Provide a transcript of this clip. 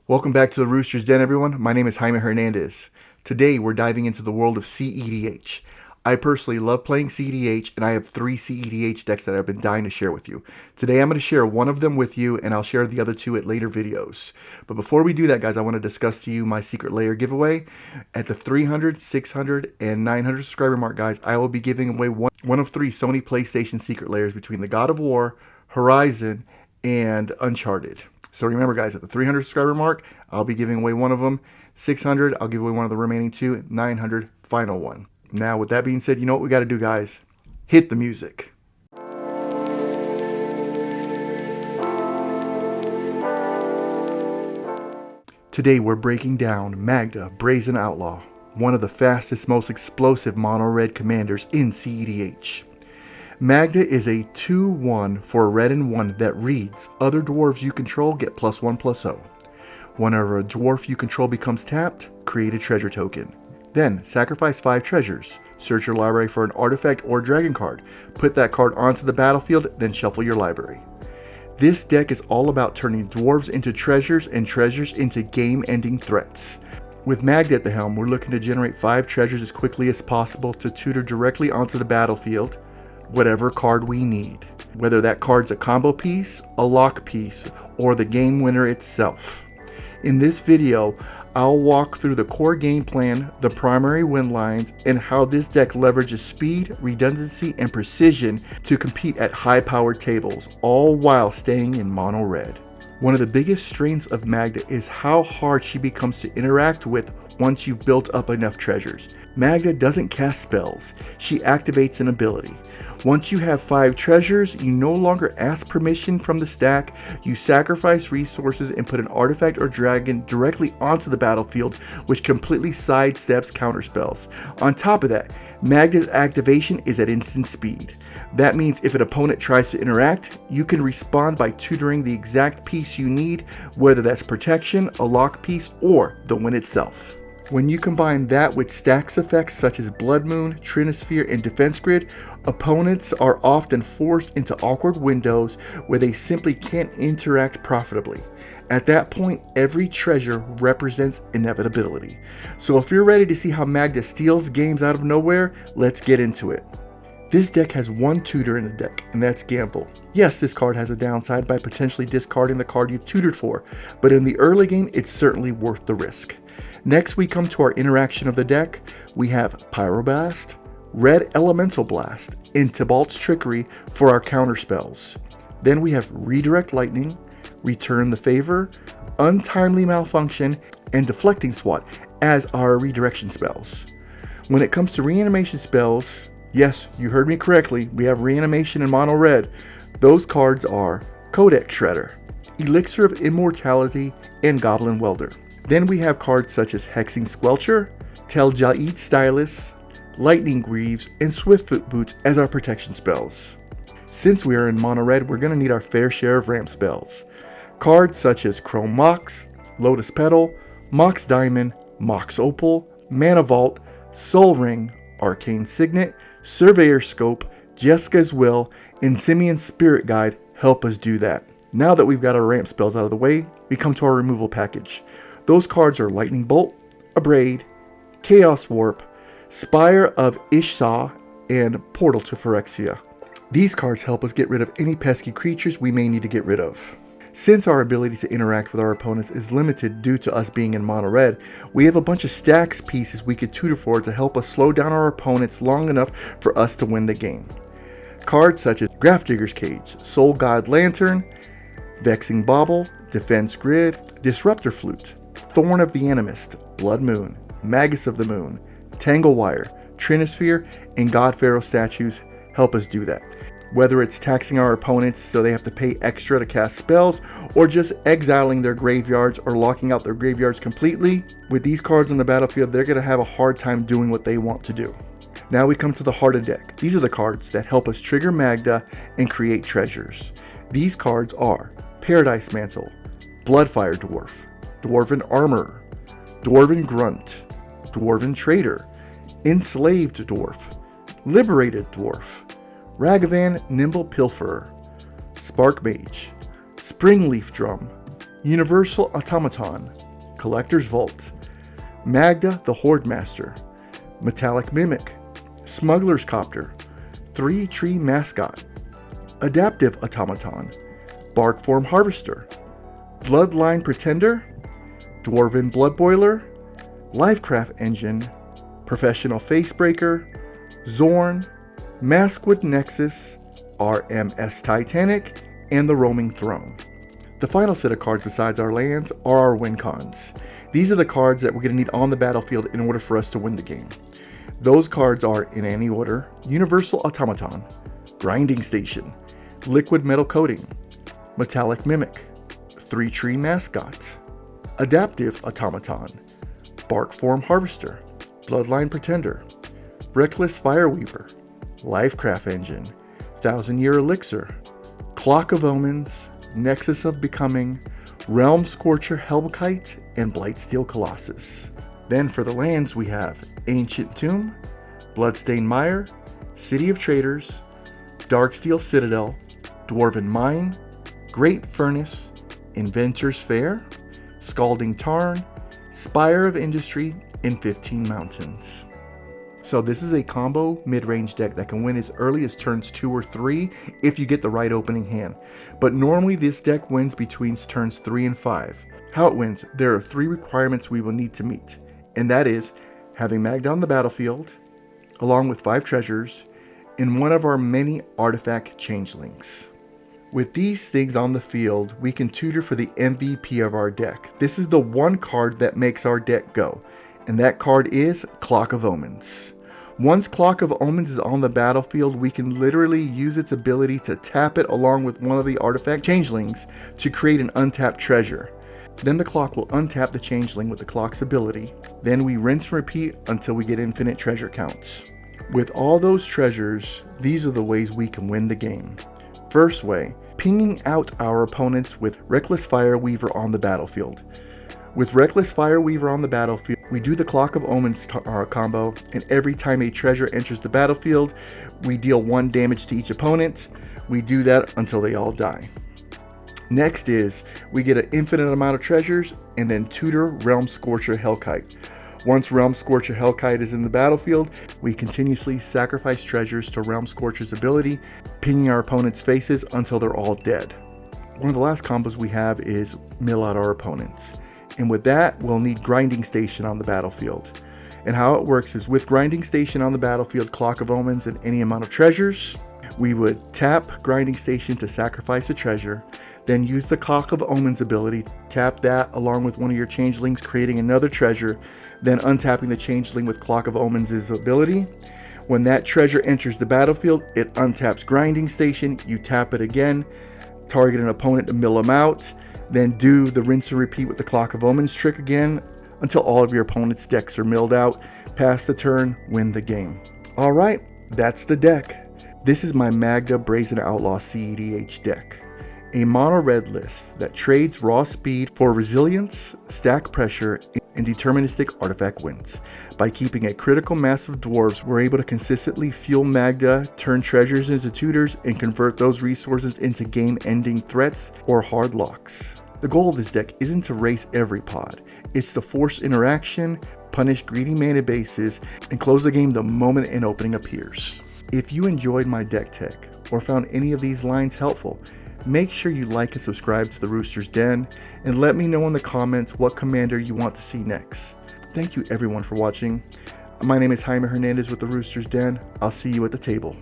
Welcome back to the Rooster's Den, everyone. My name is Jaime Hernandez. Today, we're diving into the world of CEDH. I personally love playing CEDH, and I have 3 CEDH decks that I've been dying to share with you. Today, I'm going to share one of them with you, and I'll share the other 2 at later videos. But before we do that, guys, I want to discuss to you my secret layer giveaway. At the 300, 600, and 900 subscriber mark, guys, I will be giving away one of 3 Sony PlayStation secret layers between the God of War, Horizon, and Uncharted. So remember, guys, at the 300 subscriber mark, I'll be giving away one of them. 600, I'll give away one of the remaining 2. 900, final one. Now, with that being said, you know what we got to do, guys? Hit the music. Today, we're breaking down Magda Brazen Outlaw, one of the fastest, most explosive mono-red commanders in CEDH. Magda is a 2/1 for a red and 1 that reads, other dwarves you control get +1/+0. Whenever a dwarf you control becomes tapped, create a treasure token. Then, sacrifice 5 treasures. Search your library for an artifact or dragon card. Put that card onto the battlefield, then shuffle your library. This deck is all about turning dwarves into treasures and treasures into game-ending threats. With Magda at the helm, we're looking to generate 5 treasures as quickly as possible to tutor directly onto the battlefield, whatever card we need. Whether that card's a combo piece, a lock piece, or the game winner itself. In this video, I'll walk through the core game plan, the primary win lines, and how this deck leverages speed, redundancy, and precision to compete at high-powered tables, all while staying in mono red. One of the biggest strengths of Magda is how hard she becomes to interact with once you've built up enough treasures. Magda doesn't cast spells, she activates an ability. Once you have 5 treasures, you no longer ask permission from the stack, you sacrifice resources and put an artifact or dragon directly onto the battlefield, which completely sidesteps counterspells. On top of that, Magda's activation is at instant speed. That means if an opponent tries to interact, you can respond by tutoring the exact piece you need, whether that's protection, a lock piece, or the win itself. When you combine that with stacks effects such as Blood Moon, Trinisphere, and Defense Grid, opponents are often forced into awkward windows where they simply can't interact profitably. At that point, every treasure represents inevitability. So if you're ready to see how Magda steals games out of nowhere, let's get into it. This deck has one tutor in the deck, and that's Gamble. Yes, this card has a downside by potentially discarding the card you've tutored for, but in the early game, it's certainly worth the risk. Next, we come to our interaction of the deck. We have Pyroblast, Red Elemental Blast, and Tybalt's Trickery for our counter spells. Then we have Redirect Lightning, Return the Favor, Untimely Malfunction, and Deflecting Swat as our redirection spells. When it comes to reanimation spells, yes, you heard me correctly, we have reanimation in mono red. Those cards are Codex Shredder, Elixir of Immortality, and Goblin Welder. Then we have cards such as Hexing Squelcher, Tel Ja'id Stylus, Lightning Greaves, and Swiftfoot Boots as our protection spells. Since we are in mono red, we're going to need our fair share of ramp spells. Cards such as Chrome Mox, Lotus Petal, Mox Diamond, Mox Opal, Mana Vault, Soul Ring, Arcane Signet, Surveyor Scope, Jessica's Will, and Simeon's Spirit Guide help us do that. Now that we've got our ramp spells out of the way, we come to our removal package. Those cards are Lightning Bolt, Abrade, Chaos Warp, Spire of Ishsaw, and Portal to Phyrexia. These cards help us get rid of any pesky creatures we may need to get rid of. Since our ability to interact with our opponents is limited due to us being in mono red, we have a bunch of stacks pieces we could tutor for to help us slow down our opponents long enough for us to win the game. Cards such as Grafdigger's Cage, Soul God Lantern, Vexing Bauble, Defense Grid, Disruptor Flute, Thorn of the Animist, Blood Moon, Magus of the Moon, Tanglewire, Trinisphere, and God Pharaoh statues help us do that. Whether it's taxing our opponents so they have to pay extra to cast spells, or just exiling their graveyards or locking out their graveyards completely, with these cards on the battlefield, they're going to have a hard time doing what they want to do. Now we come to the heart of deck. These are the cards that help us trigger Magda and create treasures. These cards are Paradise Mantle, Bloodfire Dwarf, Dwarven Armor, Dwarven Grunt, Dwarven Trader, Enslaved Dwarf, Liberated Dwarf, Ragavan Nimble Pilferer, Spark Mage, Springleaf Drum, Universal Automaton, Collector's Vault, Magda the Horde Master, Metallic Mimic, Smuggler's Copter, 3-Tree Mascot, Adaptive Automaton, Bark Form Harvester, Bloodline Pretender, Dwarven Blood Boiler, Lifecraft Engine, Professional Facebreaker, Zorn, Maskwood Nexus, RMS Titanic, and the Roaming Throne. The final set of cards besides our lands are our win cons. These are the cards that we're going to need on the battlefield in order for us to win the game. Those cards are, in any order, Universal Automaton, Grinding Station, Liquid Metal Coating, Metallic Mimic, 3-Tree Mascot, Adaptive Automaton, Bark Form Harvester, Bloodline Pretender, Reckless Fireweaver, Lifecraft Engine, 1000-Year Elixir, Clock of Omens, Nexus of Becoming, Realm Scorcher Hellkite, and Blightsteel Colossus. Then for the lands we have Ancient Tomb, Bloodstained Mire, City of Traders, Darksteel Citadel, Dwarven Mine, Great Furnace, Inventor's Fair, Scalding Tarn, Spire of Industry, and 15 Mountains. So this is a combo mid-range deck that can win as early as turns 2 or 3 if you get the right opening hand. But normally this deck wins between turns 3 and 5. How it wins, there are 3 requirements we will need to meet. And that is having Magda on the battlefield, along with 5 treasures, and one of our many artifact changelings. With these things on the field, we can tutor for the MVP of our deck. This is the one card that makes our deck go, and that card is Clock of Omens. Once Clock of Omens is on the battlefield, we can literally use its ability to tap it along with one of the artifact changelings to create an untapped treasure. Then the clock will untap the changeling with the clock's ability. Then we rinse and repeat until we get infinite treasure counts. With all those treasures, these are the ways we can win the game. First way, pinging out our opponents with Reckless Fireweaver on the battlefield. With Reckless Fireweaver on the battlefield, we do the Clock of Omens combo, and every time a treasure enters the battlefield, we deal 1 damage to each opponent. We do that until they all die. Next is, we get an infinite amount of treasures, and then tutor Realm Scorcher Hellkite. Once Realm Scorcher Hellkite is in the battlefield, we continuously sacrifice treasures to Realm Scorcher's ability, pinging our opponents' faces until they're all dead. One of the last combos we have is mill out our opponents. And with that, we'll need Grinding Station on the battlefield. And how it works is with Grinding Station on the battlefield, Clock of Omens, and any amount of treasures, we would tap Grinding Station to sacrifice a treasure, then use the Clock of Omens ability, tap that along with one of your changelings, creating another treasure, then untapping the changeling with Clock of Omens' ability. When that treasure enters the battlefield, it untaps Grinding Station, you tap it again, target an opponent to mill them out, then do the rinse and repeat with the Clock of Omens trick again until all of your opponent's decks are milled out. Pass the turn, win the game. Alright, that's the deck. This is my Magda Brazen Outlaw CEDH deck. A mono red list that trades raw speed for resilience, stack pressure, and deterministic artifact wins. By keeping a critical mass of dwarves, we're able to consistently fuel Magda, turn treasures into tutors, and convert those resources into game-ending threats or hard locks. The goal of this deck isn't to race every pod, it's to force interaction, punish greedy mana bases, and close the game the moment an opening appears. If you enjoyed my deck tech, or found any of these lines helpful, make sure you like and subscribe to the Rooster's Den, and let me know in the comments what commander you want to see next. Thank you everyone for watching. My name is Jaime Hernandez with the Rooster's Den. I'll see you at the table.